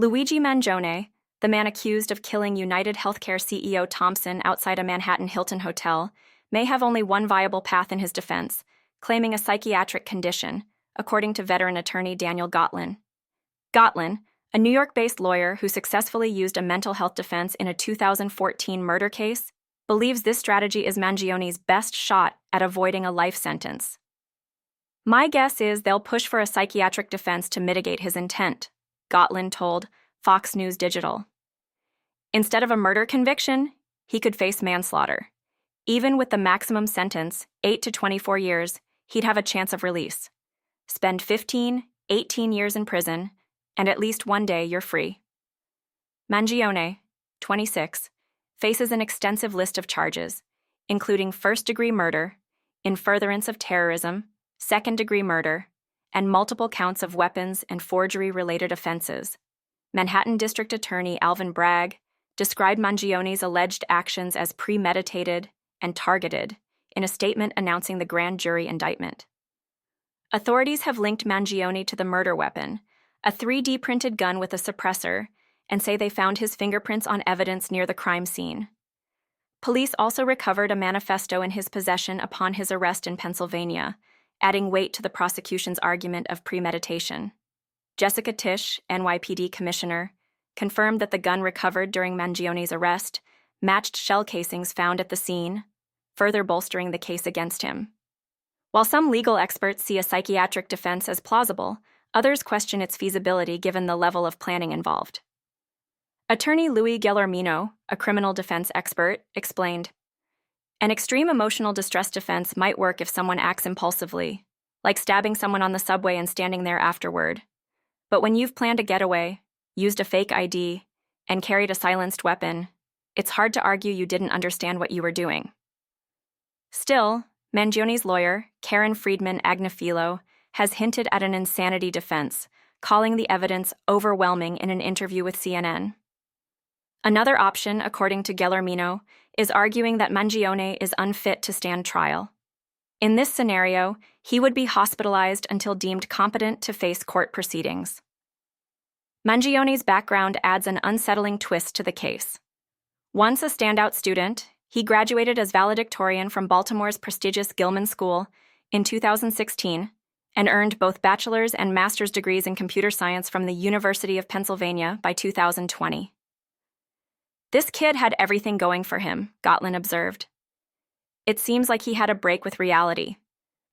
Luigi Mangione, the man accused of killing UnitedHealthcare CEO Thompson outside a Manhattan Hilton hotel, may have only one viable path in his defense, claiming a psychiatric condition, according to veteran attorney Daniel Gotlin. Gotlin, a New York-based lawyer who successfully used a mental health defense in a 2014 murder case, believes this strategy is Mangione's best shot at avoiding a life sentence. "My guess is they'll push for a psychiatric defense to mitigate his intent," Gotlin told Fox News Digital. Instead of a murder conviction, he could face manslaughter. Even with the maximum sentence, 8 to 24 years, he'd have a chance of release. Spend 15, 18 years in prison, and at least one day you're free. Mangione, 26, faces an extensive list of charges, including first-degree murder, in furtherance of terrorism, second-degree murder, and multiple counts of weapons and forgery-related offenses. Manhattan District Attorney Alvin Bragg described Mangione's alleged actions as premeditated and targeted in a statement announcing the grand jury indictment. Authorities have linked Mangione to the murder weapon, a 3D printed gun with a suppressor, and say they found his fingerprints on evidence near the crime scene. Police also recovered a manifesto in his possession upon his arrest in Pennsylvania, adding weight to the prosecution's argument of premeditation. Jessica Tisch, NYPD commissioner, confirmed that the gun recovered during Mangione's arrest matched shell casings found at the scene, further bolstering the case against him. While some legal experts see a psychiatric defense as plausible, others question its feasibility given the level of planning involved. Attorney Louis Guillermino, a criminal defense expert, explained, "An extreme emotional distress defense might work if someone acts impulsively, like stabbing someone on the subway and standing there afterward. But when you've planned a getaway, used a fake ID, and carried a silenced weapon, it's hard to argue you didn't understand what you were doing." Still, Mangione's lawyer, Karen Friedman Agnifilo, has hinted at an insanity defense, calling the evidence overwhelming in an interview with CNN. Another option, according to Guillermino, is arguing that Mangione is unfit to stand trial. In this scenario, he would be hospitalized until deemed competent to face court proceedings. Mangione's background adds an unsettling twist to the case. Once a standout student, he graduated as valedictorian from Baltimore's prestigious Gilman School in 2016 and earned both bachelor's and master's degrees in computer science from the University of Pennsylvania by 2020. "This kid had everything going for him," Gotlin observed. "It seems like he had a break with reality.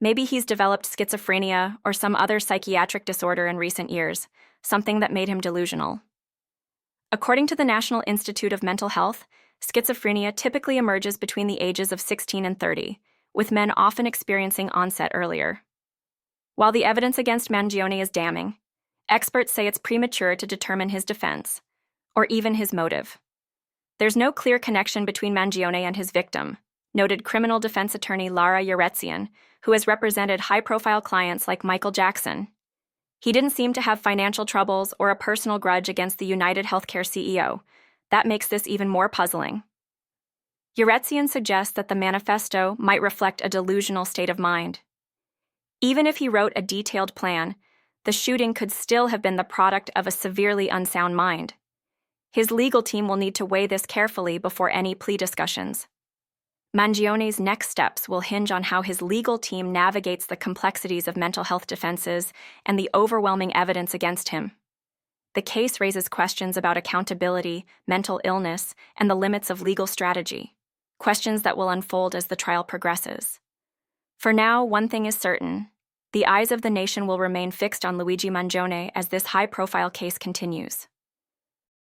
Maybe he's developed schizophrenia or some other psychiatric disorder in recent years, something that made him delusional." According to the National Institute of Mental Health, schizophrenia typically emerges between the ages of 16 and 30, with men often experiencing onset earlier. While the evidence against Mangione is damning, experts say it's premature to determine his defense, or even his motive. There's no clear connection between Mangione and his victim, noted criminal defense attorney Lara Uretzian, who has represented high-profile clients like Michael Jackson. He didn't seem to have financial troubles or a personal grudge against the UnitedHealthcare CEO. That makes this even more puzzling. Uretzian suggests that the manifesto might reflect a delusional state of mind. Even if he wrote a detailed plan, the shooting could still have been the product of a severely unsound mind. His legal team will need to weigh this carefully before any plea discussions. Mangione's next steps will hinge on how his legal team navigates the complexities of mental health defenses and the overwhelming evidence against him. The case raises questions about accountability, mental illness, and the limits of legal strategy, questions that will unfold as the trial progresses. For now, one thing is certain: the eyes of the nation will remain fixed on Luigi Mangione as this high-profile case continues.